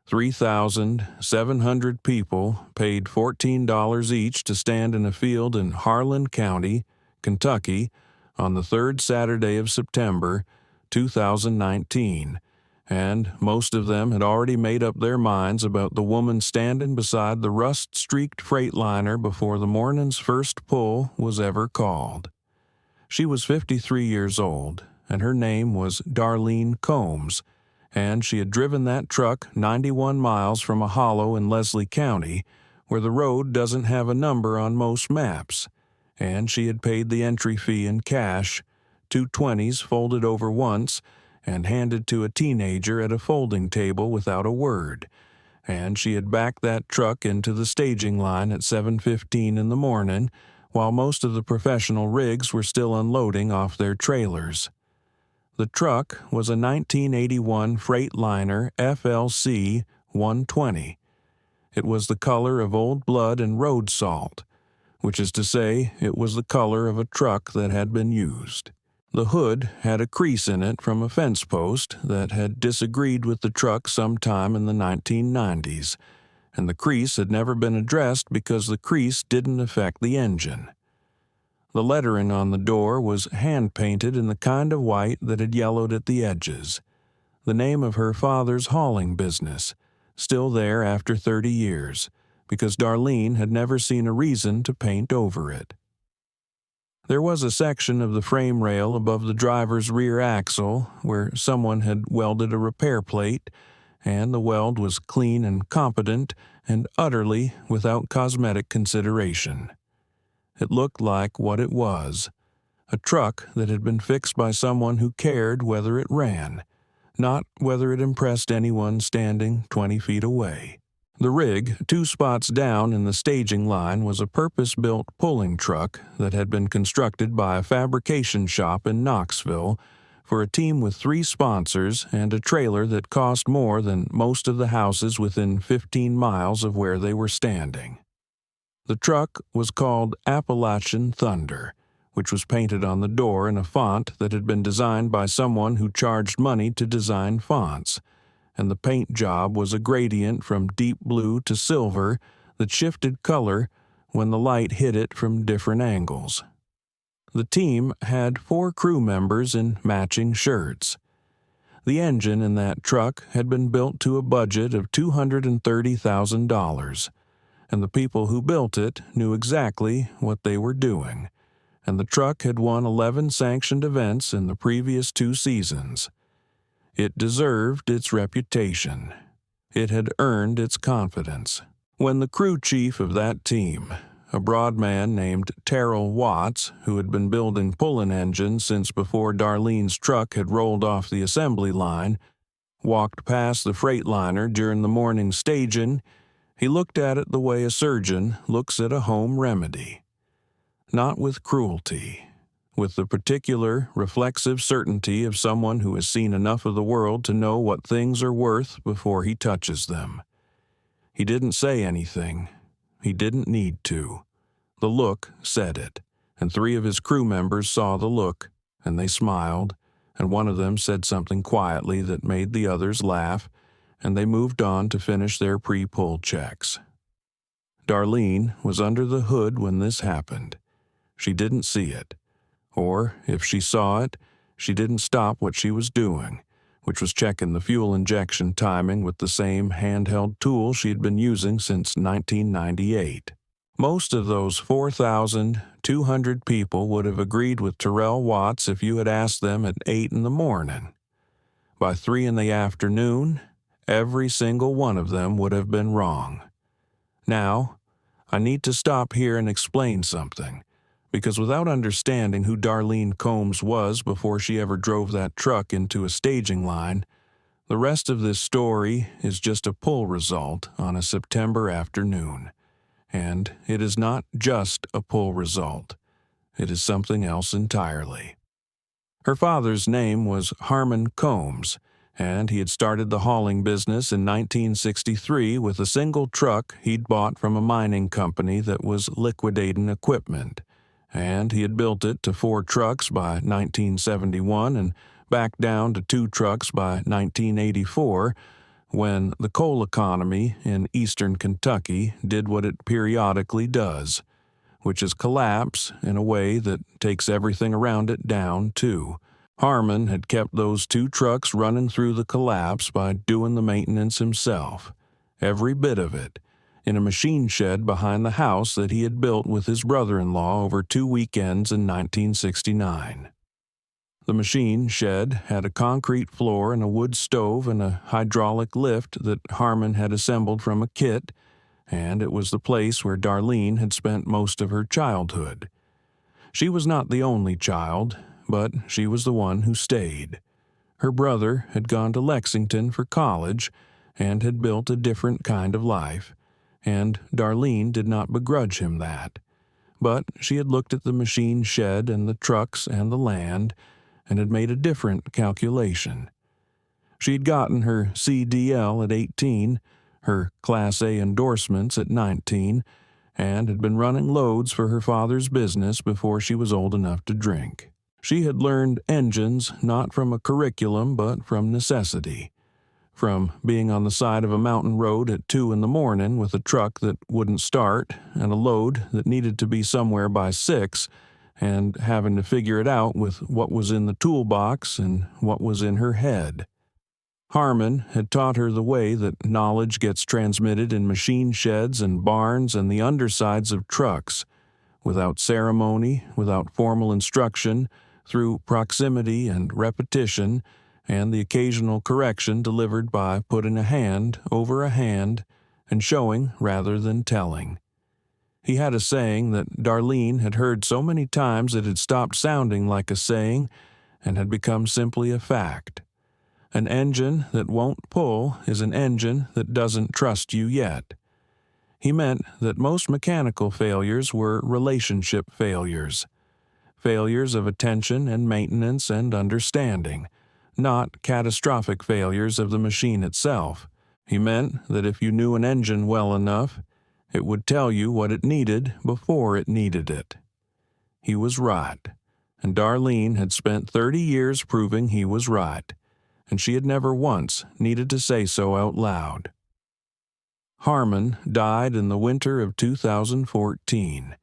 3,700 people paid $14 each to stand in a field in Harlan County, Kentucky, on the third Saturday of September, 2019, and most of them had already made up their minds about the woman standing beside the rust-streaked Freightliner before the morning's first pull was ever called. She was 53 years old, and her name was Darlene Combs, and she had driven that truck 91 miles from a hollow in Leslie County, where the road doesn't have a number on most maps, and she had paid the entry fee in cash, 2 20s folded over once, and handed to a teenager at a folding table without a word, and she had backed that truck into the staging line at 7:15 in the morning, while most of the professional rigs were still unloading off their trailers. The truck was a 1981 Freightliner FLC 120. It was the color of old blood and road salt, which is to say, it was the color of a truck that had been used. The hood had a crease in it from a fence post that had disagreed with the truck sometime in the 1990s, and the crease had never been addressed because the crease didn't affect the engine. The lettering on the door was hand-painted in the kind of white that had yellowed at the edges. The name of her father's hauling business, still there after 30 years, because Darlene had never seen a reason to paint over it. There was a section of the frame rail above the driver's rear axle where someone had welded a repair plate, and the weld was clean and competent and utterly without cosmetic consideration. It looked like what it was, a truck that had been fixed by someone who cared whether it ran, not whether it impressed anyone standing 20 feet away. The rig, 2 spots down in the staging line, was a purpose-built pulling truck that had been constructed by a fabrication shop in Knoxville for a team with 3 sponsors and a trailer that cost more than most of the houses within 15 miles of where they were standing. The truck was called Appalachian Thunder, which was painted on the door in a font that had been designed by someone who charged money to design fonts, and the paint job was a gradient from deep blue to silver that shifted color when the light hit it from different angles. The team had 4 crew members in matching shirts. The engine in that truck had been built to a budget of $230,000, and the people who built it knew exactly what they were doing, and the truck had won 11 sanctioned events in the previous 2 seasons. It deserved its reputation. It had earned its confidence. When the crew chief of that team, a broad man named Terrell Watts, who had been building pulling engines since before Darlene's truck had rolled off the assembly line, walked past the Freightliner during the morning staging, he looked at it the way a surgeon looks at a home remedy. Not with cruelty, with the particular, reflexive certainty of someone who has seen enough of the world to know what things are worth before he touches them. He didn't say anything. He didn't need to. The look said it, and 3 of his crew members saw the look, and they smiled, and one of them said something quietly that made the others laugh, and they moved on to finish their pre-pull checks. Darlene was under the hood when this happened. She didn't see it. Or, if she saw it, she didn't stop what she was doing, which was checking the fuel injection timing with the same handheld tool she had been using since 1998. Most of those 4,200 people would have agreed with Terrell Watts if you had asked them at 8 in the morning. By 3 in the afternoon, every single one of them would have been wrong. Now, I need to stop here and explain something, because without understanding who Darlene Combs was before she ever drove that truck into a staging line, the rest of this story is just a pull result on a September afternoon. And it is not just a pull result. It is something else entirely. Her father's name was Harmon Combs, and he had started the hauling business in 1963 with a single truck he'd bought from a mining company that was liquidating equipment, and he had built it to 4 trucks by 1971 and back down to 2 trucks by 1984, when the coal economy in eastern Kentucky did what it periodically does, which is collapse in a way that takes everything around it down, too. Harmon had kept those 2 trucks running through the collapse by doing the maintenance himself, every bit of it, in a machine shed behind the house that he had built with his brother-in-law over 2 weekends in 1969. The machine shed had a concrete floor and a wood stove and a hydraulic lift that Harmon had assembled from a kit, and it was the place where Darlene had spent most of her childhood. She was not the only child, but she was the one who stayed. Her brother had gone to Lexington for college and had built a different kind of life, and Darlene did not begrudge him that. But she had looked at the machine shed and the trucks and the land, and had made a different calculation. She had gotten her CDL at 18, her Class A endorsements at 19, and had been running loads for her father's business before she was old enough to drink. She had learned engines not from a curriculum but from necessity, from being on the side of a mountain road at 2 in the morning with a truck that wouldn't start and a load that needed to be somewhere by 6, and having to figure it out with what was in the toolbox and what was in her head. Harmon had taught her the way that knowledge gets transmitted in machine sheds and barns and the undersides of trucks, without ceremony, without formal instruction, through proximity and repetition, and the occasional correction delivered by putting a hand over a hand and showing rather than telling. He had a saying that Darlene had heard so many times it had stopped sounding like a saying and had become simply a fact. An engine that won't pull is an engine that doesn't trust you yet. He meant that most mechanical failures were relationship failures, failures of attention and maintenance and understanding, not catastrophic failures of the machine itself. He meant that if you knew an engine well enough, it would tell you what it needed before it needed it. He was right, and Darlene had spent 30 years proving he was right, and she had never once needed to say so out loud. Harmon died in the winter of 2014.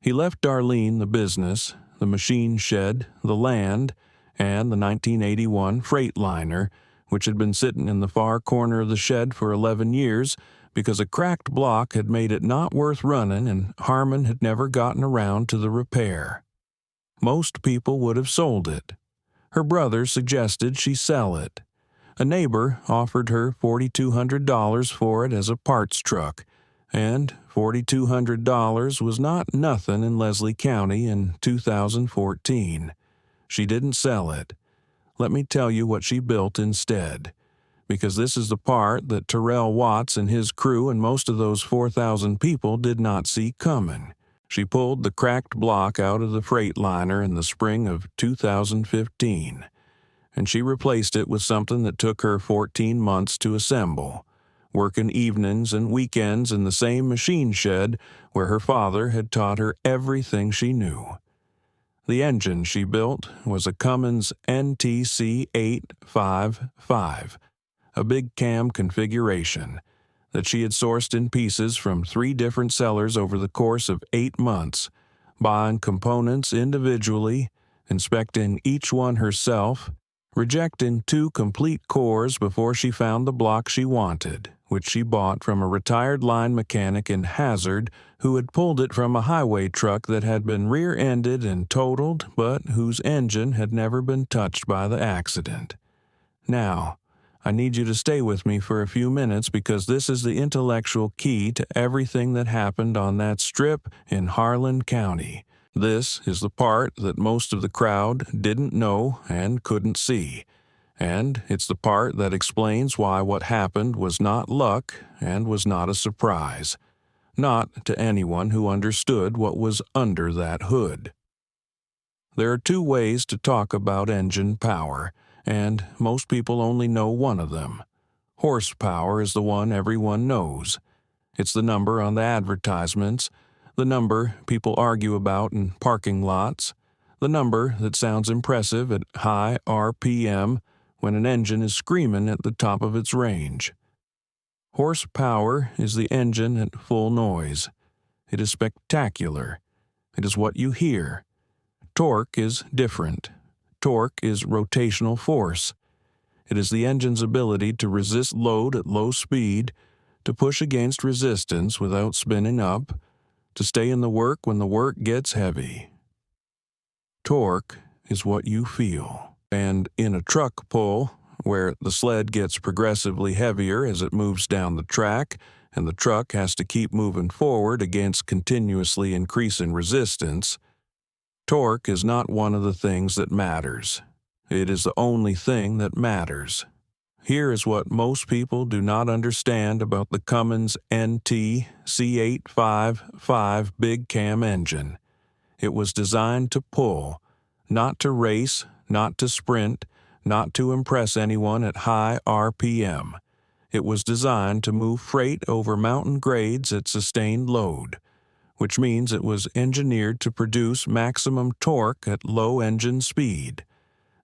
He left Darlene the business, the machine shed, the land, and the 1981 Freightliner, which had been sitting in the far corner of the shed for 11 years because a cracked block had made it not worth running and Harmon had never gotten around to the repair. Most people would have sold it. Her brother suggested she sell it. A neighbor offered her $4,200 for it as a parts truck, and $4,200 was not nothing in Leslie County in 2014. She didn't sell it. Let me tell you what she built instead, because this is the part that Terrell Watts and his crew and most of those 4,000 people did not see coming. She pulled the cracked block out of the Freightliner in the spring of 2015, and she replaced it with something that took her 14 months to assemble, working evenings and weekends in the same machine shed where her father had taught her everything she knew. The engine she built was a Cummins NTC 855, a big cam configuration that she had sourced in pieces from 3 different sellers over the course of 8 months, buying components individually, inspecting each one herself, rejecting 2 complete cores before she found the block she wanted, which she bought from a retired line mechanic in Hazard who had pulled it from a highway truck that had been rear-ended and totaled, but whose engine had never been touched by the accident. Now, I need you to stay with me for a few minutes because this is the intellectual key to everything that happened on that strip in Harlan County. This is the part that most of the crowd didn't know and couldn't see, and it's the part that explains why what happened was not luck and was not a surprise, not to anyone who understood what was under that hood. There are 2 ways to talk about engine power, and most people only know one of them. Horsepower is the one everyone knows. It's the number on the advertisements, the number people argue about in parking lots, the number that sounds impressive at high RPM when an engine is screaming at the top of its range. Horsepower is the engine at full noise. It is spectacular. It is what you hear. Torque is different. Torque is rotational force. It is the engine's ability to resist load at low speed, to push against resistance without spinning up, to stay in the work when the work gets heavy. Torque is what you feel. And in a truck pull, where the sled gets progressively heavier as it moves down the track, and the truck has to keep moving forward against continuously increasing resistance, torque is not one of the things that matters. It is the only thing that matters. Here is what most people do not understand about the Cummins NT C855 big cam engine. It was designed to pull, not to race, not to sprint, not to impress anyone at high RPM. It was designed to move freight over mountain grades at sustained load, which means it was engineered to produce maximum torque at low engine speed,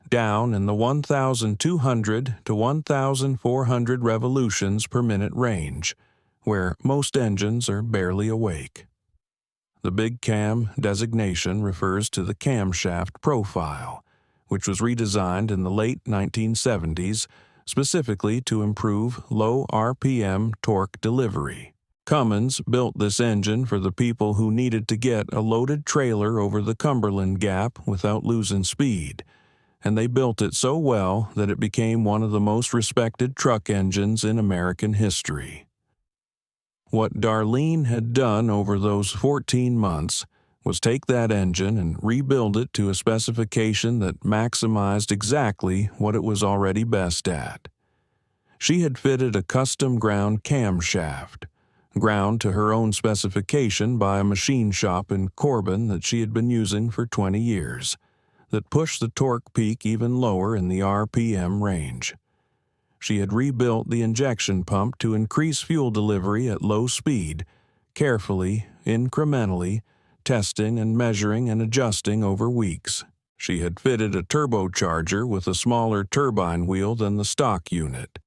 down in the 1,200 to 1,400 revolutions per minute range, where most engines are barely awake. The big cam designation refers to the camshaft profile, which was redesigned in the late 1970s specifically to improve low RPM torque delivery. Cummins built this engine for the people who needed to get a loaded trailer over the Cumberland Gap without losing speed, and they built it so well that it became one of the most respected truck engines in American history. What Darlene had done over those 14 months was take that engine and rebuild it to a specification that maximized exactly what it was already best at. She had fitted a custom-ground camshaft, ground to her own specification by a machine shop in Corbin that she had been using for 20 years, that pushed the torque peak even lower in the RPM range. She had rebuilt the injection pump to increase fuel delivery at low speed, carefully, incrementally, testing and measuring and adjusting over weeks. She had fitted a turbocharger with a smaller turbine wheel than the stock unit,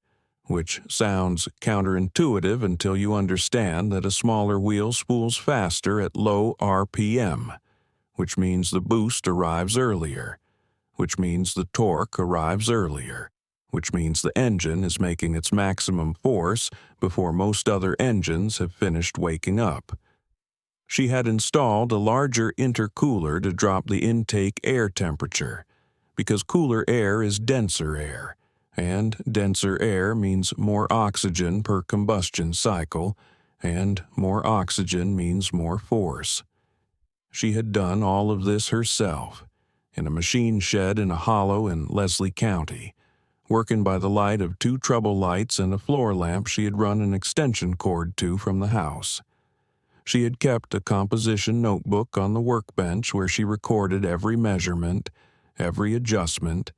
which sounds counterintuitive until you understand that a smaller wheel spools faster at low RPM, which means the boost arrives earlier, which means the torque arrives earlier, which means the engine is making its maximum force before most other engines have finished waking up. She had installed a larger intercooler to drop the intake air temperature, because cooler air is denser air, and denser air means more oxygen per combustion cycle, and more oxygen means more force. She had done all of this herself, in a machine shed in a hollow in Leslie County, working by the light of 2 trouble lights and a floor lamp she had run an extension cord to from the house. She had kept a composition notebook on the workbench where she recorded every measurement, every adjustment,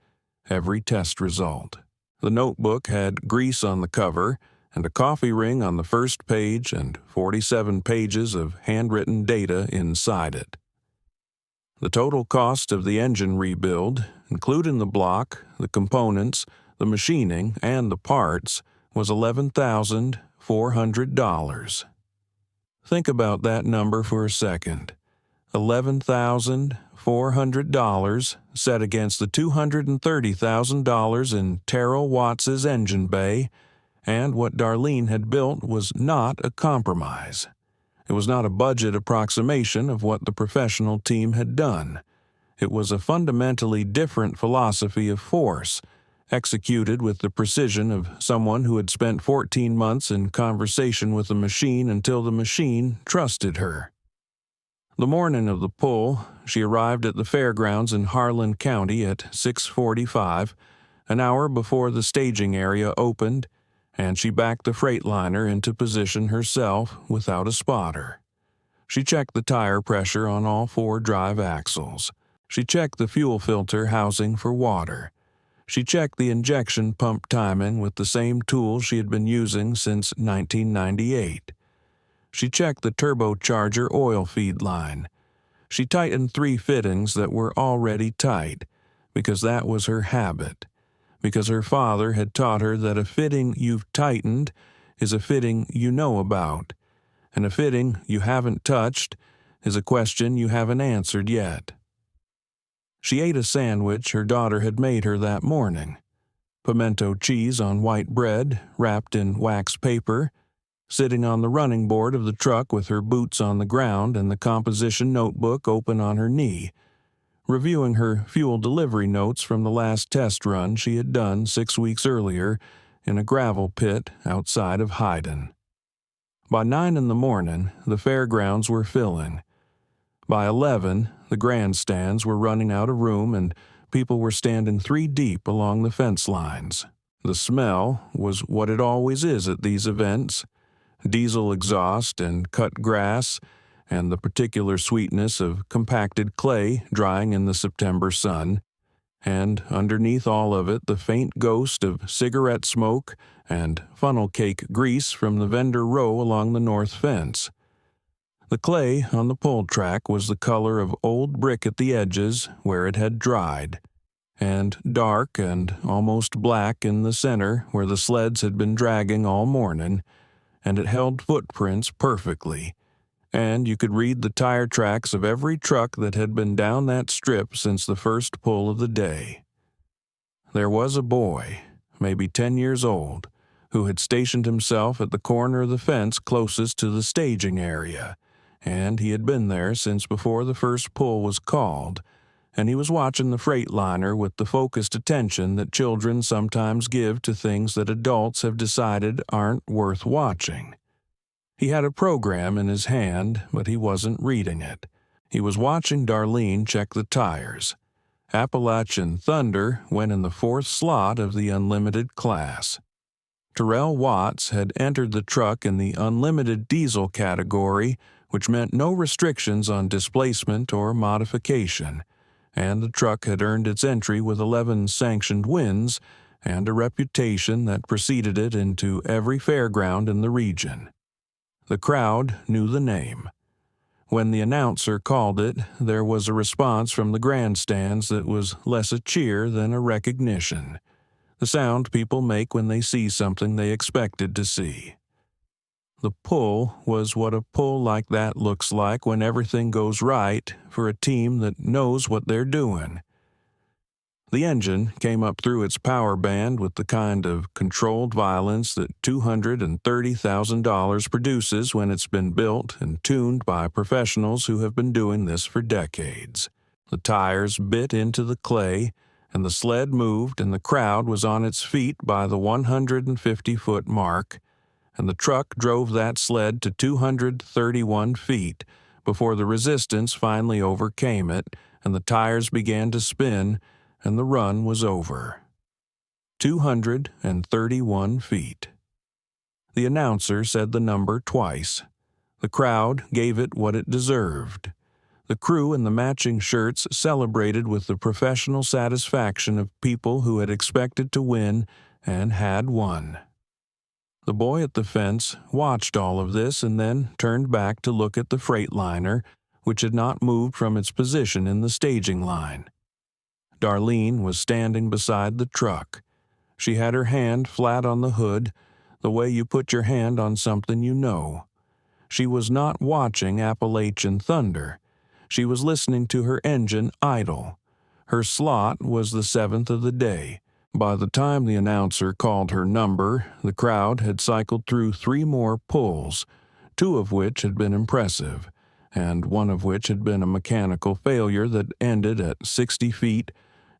every test result. The notebook had grease on the cover and a coffee ring on the first page and 47 pages of handwritten data inside it. The total cost of the engine rebuild, including the block, the components, the machining, and the parts, was $11,400. Think about that number for a second. $11,400 set against the $230,000 in Terrell Watts's engine bay, and what Darlene had built was not a compromise. It was not a budget approximation of what the professional team had done. It was a fundamentally different philosophy of force, executed with the precision of someone who had spent 14 months in conversation with the machine until the machine trusted her. The morning of the pull, she arrived at the fairgrounds in Harlan County at 6:45, an hour before the staging area opened, and she backed the Freightliner into position herself without a spotter. She checked the tire pressure on all 4 drive axles. She checked the fuel filter housing for water. She checked the injection pump timing with the same tool she had been using since 1998. She checked the turbocharger oil feed line. She tightened 3 fittings that were already tight, because that was her habit, because her father had taught her that a fitting you've tightened is a fitting you know about, and a fitting you haven't touched is a question you haven't answered yet. She ate a sandwich her daughter had made her that morning. Pimento cheese on white bread, wrapped in wax paper, sitting on the running board of the truck with her boots on the ground and the composition notebook open on her knee, reviewing her fuel delivery notes from the last test run she had done 6 weeks earlier in a gravel pit outside of Hyden. By 9 in the morning, the fairgrounds were filling. By 11, the grandstands were running out of room and people were standing 3 deep along the fence lines. The smell was what it always is at these events: diesel exhaust and cut grass, and the particular sweetness of compacted clay drying in the September sun, and underneath all of it the faint ghost of cigarette smoke and funnel cake grease from the vendor row along the north fence. The clay on the pull track was the color of old brick at the edges where it had dried, and dark and almost black in the center where the sleds had been dragging all morning, and it held footprints perfectly, and you could read the tire tracks of every truck that had been down that strip since the first pull of the day. There was a boy, maybe 10 years old, who had stationed himself at the corner of the fence closest to the staging area, and he had been there since before the first pull was called, and he was watching the Freightliner with the focused attention that children sometimes give to things that adults have decided aren't worth watching. He had a program in his hand, but he wasn't reading it. He was watching Darlene check the tires. Appalachian Thunder went in the 4th slot of the unlimited class. Terrell Watts had entered the truck in the unlimited diesel category, which meant no restrictions on displacement or modification, and the truck had earned its entry with 11 sanctioned wins and a reputation that preceded it into every fairground in the region. The crowd knew the name. When the announcer called it, there was a response from the grandstands that was less a cheer than a recognition, the sound people make when they see something they expected to see. The pull was what a pull like that looks like when everything goes right for a team that knows what they're doing. The engine came up through its power band with the kind of controlled violence that $230,000 produces when it's been built and tuned by professionals who have been doing this for decades. The tires bit into the clay, and the sled moved, and the crowd was on its feet by the 150-foot mark, and the truck drove that sled to 231 feet before the resistance finally overcame it, and the tires began to spin, and the run was over. 231 feet. The announcer said the number twice. The crowd gave it what it deserved. The crew in the matching shirts celebrated with the professional satisfaction of people who had expected to win and had won. The boy at the fence watched all of this and then turned back to look at the Freightliner, which had not moved from its position in the staging line. Darlene was standing beside the truck. She had her hand flat on the hood, the way you put your hand on something you know. She was not watching Appalachian Thunder. She was listening to her engine idle. Her slot was the 7th of the day. By the time the announcer called her number, the crowd had cycled through 3 more pulls, 2 of which had been impressive, and 1 of which had been a mechanical failure that ended at 60 feet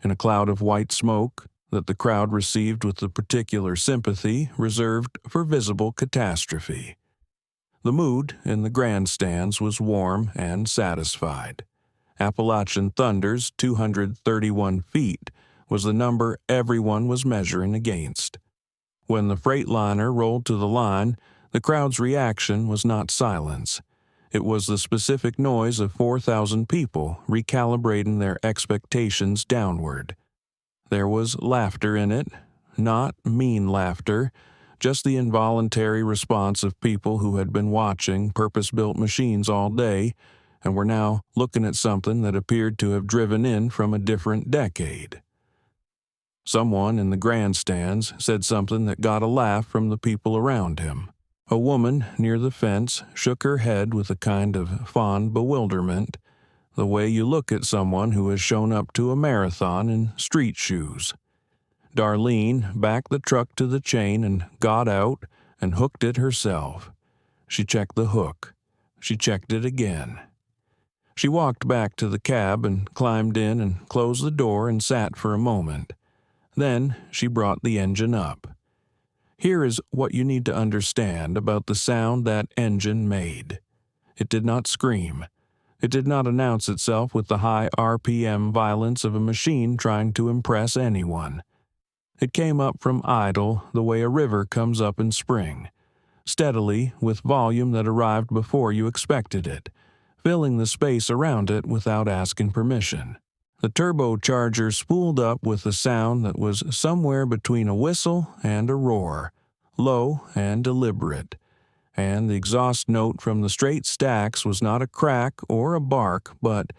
in a cloud of white smoke that the crowd received with the particular sympathy reserved for visible catastrophe. The mood in the grandstands was warm and satisfied. Appalachian Thunder's 231 feet was the number everyone was measuring against. When the Freightliner rolled to the line, the crowd's reaction was not silence. It was the specific noise of 4,000 people recalibrating their expectations downward. There was laughter in it, not mean laughter, just the involuntary response of people who had been watching purpose-built machines all day and were now looking at something that appeared to have driven in from a different decade. Someone in the grandstands said something that got a laugh from the people around him. A woman near the fence shook her head with a kind of fond bewilderment, the way you look at someone who has shown up to a marathon in street shoes. Darlene backed the truck to the chain and got out and hooked it herself. She checked the hook. She checked it again. She walked back to the cab and climbed in and closed the door and sat for a moment. Then she brought the engine up. Here is what you need to understand about the sound that engine made. It did not scream. It did not announce itself with the high RPM violence of a machine trying to impress anyone. It came up from idle the way a river comes up in spring, steadily with volume that arrived before you expected it, filling the space around it without asking permission. The turbocharger spooled up with a sound that was somewhere between a whistle and a roar, low and deliberate, and the exhaust note from the straight stacks was not a crack or a bark, but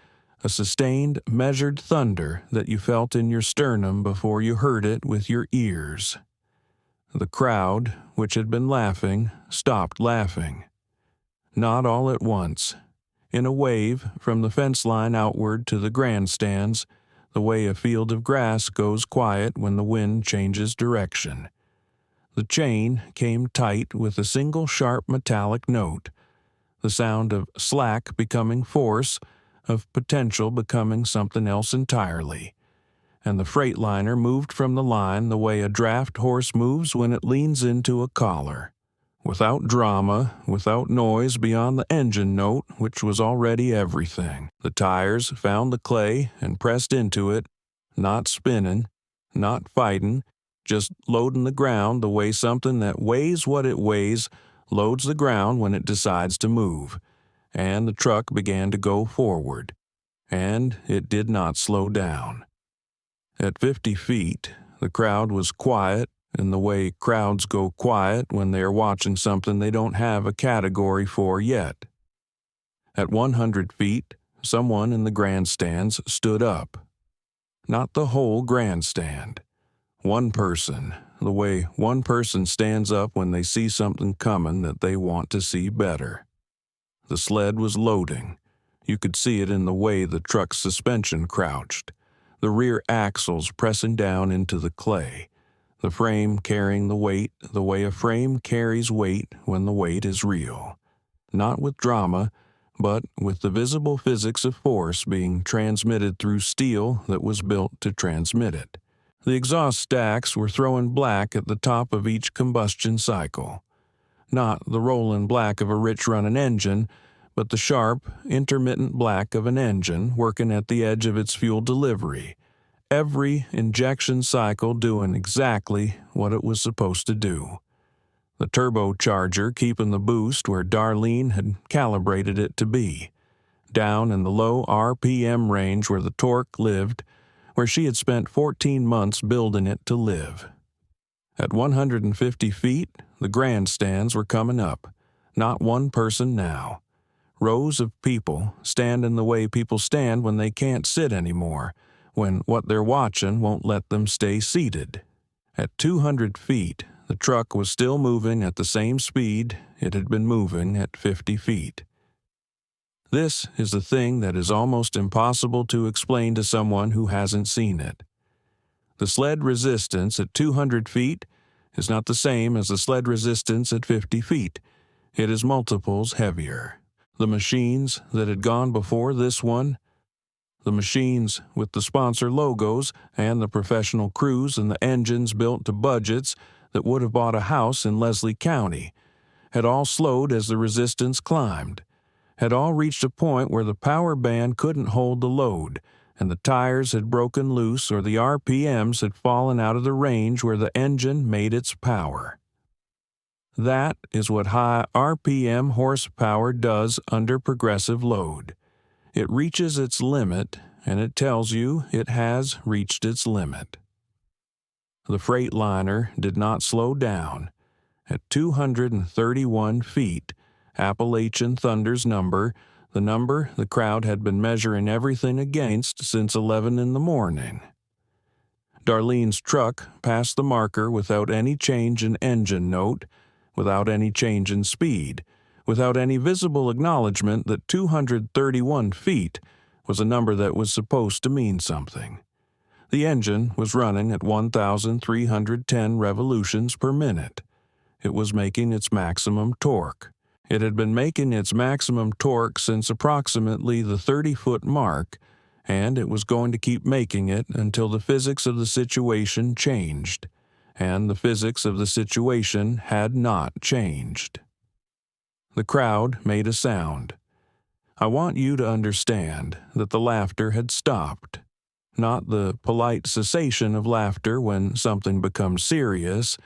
a sustained, measured thunder that you felt in your sternum before you heard it with your ears. The crowd, which had been laughing, stopped laughing. Not all at once. In a wave, from the fence line outward to the grandstands, the way a field of grass goes quiet when the wind changes direction. The chain came tight with a single sharp metallic note, the sound of slack becoming force, of potential becoming something else entirely. And the Freightliner moved from the line the way a draft horse moves when it leans into a collar. Without drama, without noise beyond the engine note, which was already everything. The tires found the clay and pressed into it, not spinning, not fighting, just loading the ground the way something that weighs what it weighs loads the ground when it decides to move. And the truck began to go forward. And it did not slow down. At 50 feet, the crowd was quiet in the way crowds go quiet when they are watching something they don't have a category for yet. At 100 feet, someone in the grandstands stood up. Not the whole grandstand. One person, the way one person stands up when they see something coming that they want to see better. The sled was loading. You could see it in the way the truck's suspension crouched, the rear axles pressing down into the clay, the frame carrying the weight the way a frame carries weight when the weight is real. Not with drama, but with the visible physics of force being transmitted through steel that was built to transmit it. The exhaust stacks were throwing black at the top of each combustion cycle. Not the rolling black of a rich-running engine, but the sharp, intermittent black of an engine working at the edge of its fuel delivery. Every injection cycle doing exactly what it was supposed to do. The turbocharger keeping the boost where Darlene had calibrated it to be, down in the low RPM range where the torque lived, where she had spent 14 months building it to live. At 150 feet, the grandstands were coming up, not one person now. Rows of people standing the way people stand when they can't sit anymore, when what they're watching won't let them stay seated. At 200 feet, the truck was still moving at the same speed it had been moving at 50 feet. This is the thing that is almost impossible to explain to someone who hasn't seen it. The sled resistance at 200 feet is not the same as the sled resistance at 50 feet. It is multiples heavier. The machines that had gone before this one, the machines with the sponsor logos and the professional crews and the engines built to budgets that would have bought a house in Leslie County, had all slowed as the resistance climbed, had all reached a point where the power band couldn't hold the load, and the tires had broken loose or the RPMs had fallen out of the range where the engine made its power. That is what high RPM horsepower does under progressive load. It reaches its limit, and it tells you it has reached its limit. The Freightliner did not slow down. At 231 feet, Appalachian Thunder's number, the number the crowd had been measuring everything against since 11 in the morning. Darlene's truck passed the marker without any change in engine note, without any change in speed, without any visible acknowledgement that 231 feet was a number that was supposed to mean something. The engine was running at 1,310 revolutions per minute. It was making its maximum torque. It had been making its maximum torque since approximately the 30-foot mark, and it was going to keep making it until the physics of the situation changed, and the physics of the situation had not changed. The crowd made a sound. I want you to understand that the laughter had stopped. Not the polite cessation of laughter when something becomes serious,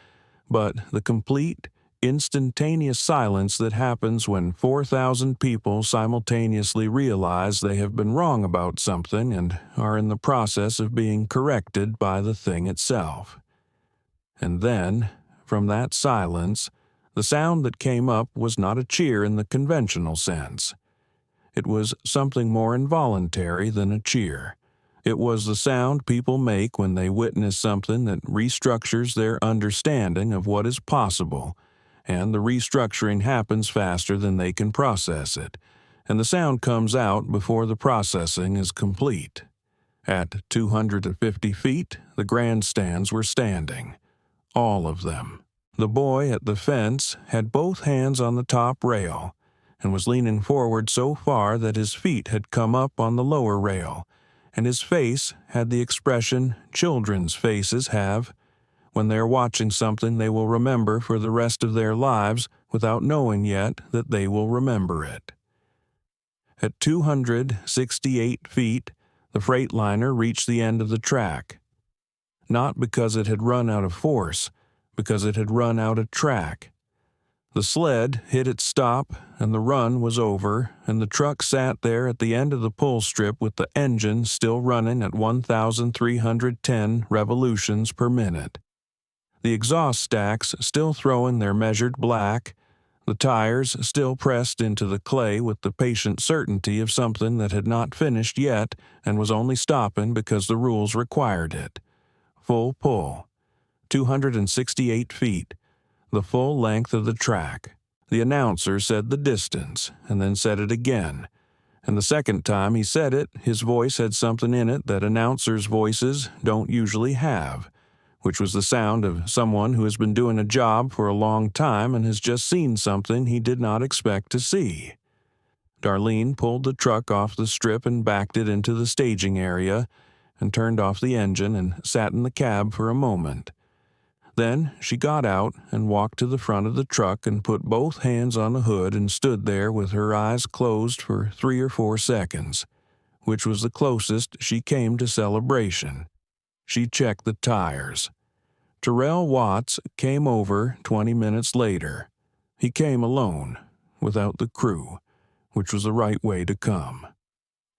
but the complete, instantaneous silence that happens when 4,000 people simultaneously realize they have been wrong about something and are in the process of being corrected by the thing itself. And then, from that silence, the sound that came up was not a cheer in the conventional sense. It was something more involuntary than a cheer. It was the sound people make when they witness something that restructures their understanding of what is possible, and the restructuring happens faster than they can process it, and the sound comes out before the processing is complete. At 250 feet, the grandstands were standing. All of them. The boy at the fence had both hands on the top rail, and was leaning forward so far that his feet had come up on the lower rail, and his face had the expression children's faces have when they are watching something they will remember for the rest of their lives without knowing yet that they will remember it. At 268 feet, the Freightliner reached the end of the track. Not because it had run out of force, because it had run out of track. The sled hit its stop, and the run was over, and the truck sat there at the end of the pull strip with the engine still running at 1,310 revolutions per minute. The exhaust stacks still throwing their measured black, the tires still pressed into the clay with the patient certainty of something that had not finished yet and was only stopping because the rules required it. Full pull. 268 feet. The full length of the track. The announcer said the distance, and then said it again. And the second time he said it, his voice had something in it that announcers' voices don't usually have, which was the sound of someone who has been doing a job for a long time and has just seen something he did not expect to see. Darlene pulled the truck off the strip and backed it into the staging area, and turned off the engine and sat in the cab for a moment. Then she got out and walked to the front of the truck and put both hands on the hood and stood there with her eyes closed for 3 or 4 seconds, which was the closest she came to celebration. She checked the tires. Terrell Watts came over 20 minutes later. He came alone, without the crew, which was the right way to come.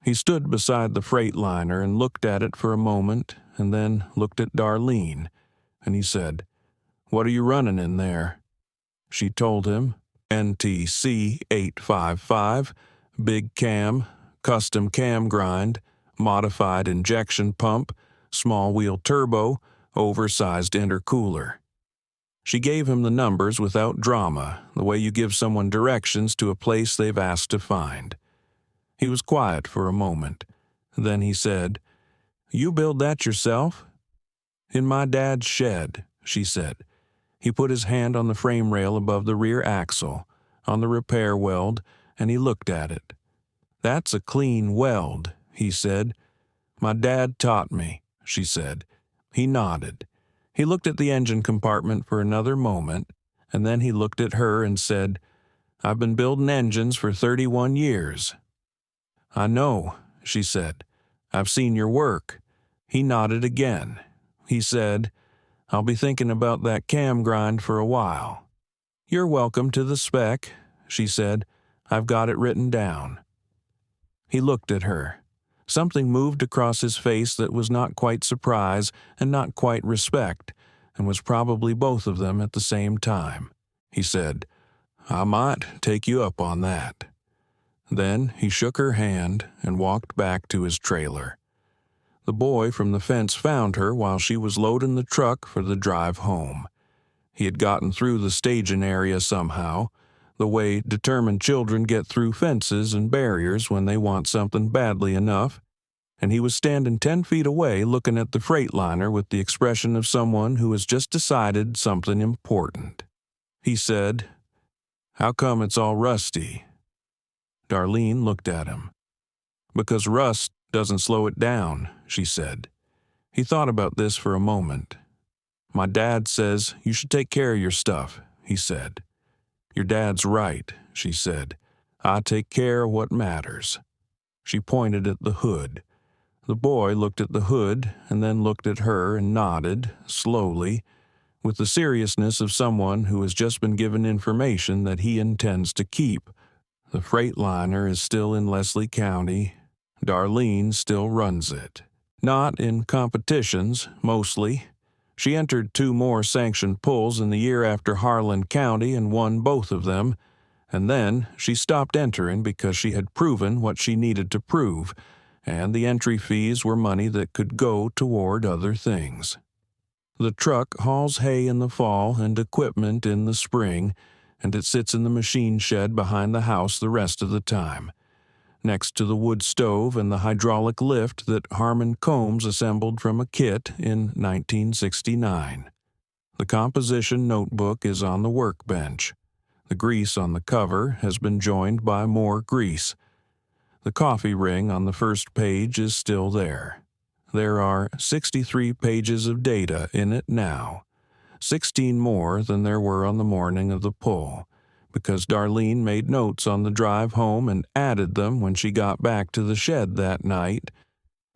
He stood beside the Freightliner and looked at it for a moment, and then looked at Darlene, and he said, "What are you running in there?" She told him, NTC 855, big cam, custom cam grind, modified injection pump, small wheel turbo, oversized intercooler. She gave him the numbers without drama, the way you give someone directions to a place they've asked to find. He was quiet for a moment. Then he said, "You build that yourself?" "In my dad's shed," she said. He put his hand on the frame rail above the rear axle, on the repair weld, and he looked at it. "That's a clean weld," he said. "My dad taught me," she said. He nodded. He looked at the engine compartment for another moment, and then he looked at her and said, "I've been building engines for 31 years. "I know," she said. "I've seen your work." He nodded again. He said, "I'll be thinking about that cam grind for a while." "You're welcome to the spec," she said. "I've got it written down." He looked at her. Something moved across his face that was not quite surprise and not quite respect, and was probably both of them at the same time. He said, "I might take you up on that." Then he shook her hand and walked back to his trailer. The boy from the fence found her while she was loading the truck for the drive home. He had gotten through the staging area somehow, the way determined children get through fences and barriers when they want something badly enough, and he was standing 10 feet away looking at the Freightliner with the expression of someone who has just decided something important. He said, "How come it's all rusty?" Darlene looked at him. "Because rust doesn't slow it down," she said. He thought about this for a moment. "My dad says you should take care of your stuff," he said. "Your dad's right," she said. "I take care of what matters." She pointed at the hood. The boy looked at the hood and then looked at her and nodded, slowly, with the seriousness of someone who has just been given information that he intends to keep. The Freightliner is still in Leslie County. Darlene still runs it. Not in competitions, mostly. She entered 2 more sanctioned pulls in the year after Harlan County and won both of them, and then she stopped entering because she had proven what she needed to prove, and the entry fees were money that could go toward other things. The truck hauls hay in the fall and equipment in the spring, and it sits in the machine shed behind the house the rest of the time, next to the wood stove and the hydraulic lift that Harmon Combs assembled from a kit in 1969. The composition notebook is on the workbench. The grease on the cover has been joined by more grease. The coffee ring on the first page is still there. There are 63 pages of data in it now, 16 more than there were on the morning of the pull, because Darlene made notes on the drive home and added them when she got back to the shed that night,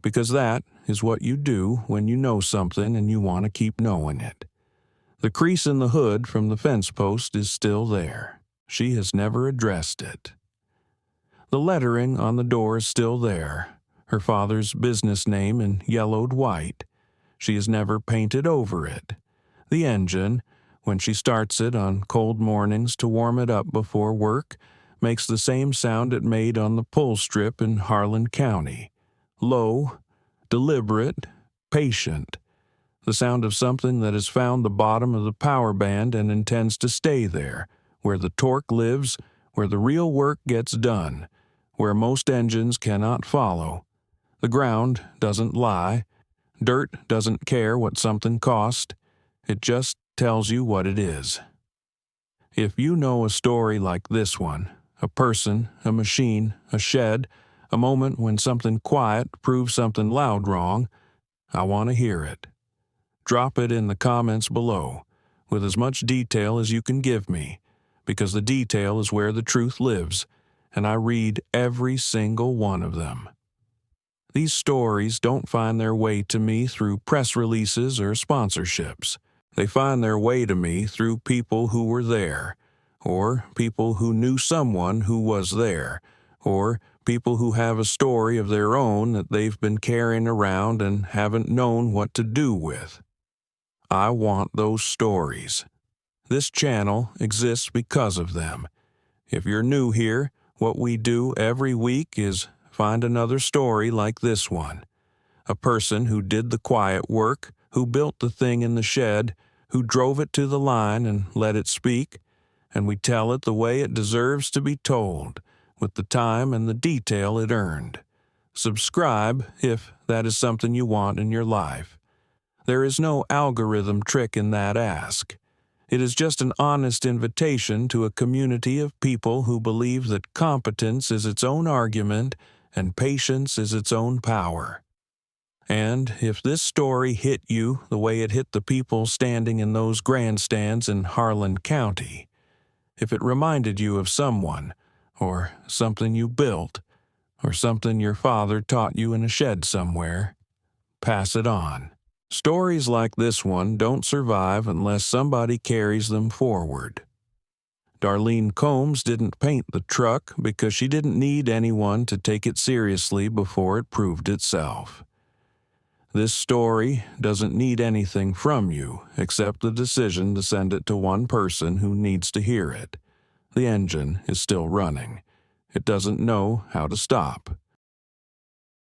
because that is what you do when you know something and you want to keep knowing it. The crease in the hood from the fence post is still there. She has never addressed it. The lettering on the door is still there, her father's business name in yellowed white. She has never painted over it. The engine, when she starts it on cold mornings to warm it up before work, makes the same sound it made on the pull strip in Harlan County. Low, deliberate, patient. The sound of something that has found the bottom of the power band and intends to stay there, where the torque lives, where the real work gets done, where most engines cannot follow. The ground doesn't lie. Dirt doesn't care what something cost. It just tells you what it is. If you know a story like this one, a person, a machine, a shed, a moment when something quiet proves something loud wrong, I want to hear it. Drop it in the comments below, with as much detail as you can give me, because the detail is where the truth lives, and I read every single one of them. These stories don't find their way to me through press releases or sponsorships. They find their way to me through people who were there, or people who knew someone who was there, or people who have a story of their own that they've been carrying around and haven't known what to do with. I want those stories. This channel exists because of them. If you're new here, what we do every week is find another story like this one. A person who did the quiet work, who built the thing in the shed, who drove it to the line and let it speak, and we tell it the way it deserves to be told, with the time and the detail it earned. Subscribe if that is something you want in your life. There is no algorithm trick in that ask. It is just an honest invitation to a community of people who believe that competence is its own argument and patience is its own power. And if this story hit you the way it hit the people standing in those grandstands in Harlan County, if it reminded you of someone, or something you built, or something your father taught you in a shed somewhere, pass it on. Stories like this one don't survive unless somebody carries them forward. Darlene Combs didn't paint the truck because she didn't need anyone to take it seriously before it proved itself. This story doesn't need anything from you except the decision to send it to one person who needs to hear it. The engine is still running. It doesn't know how to stop.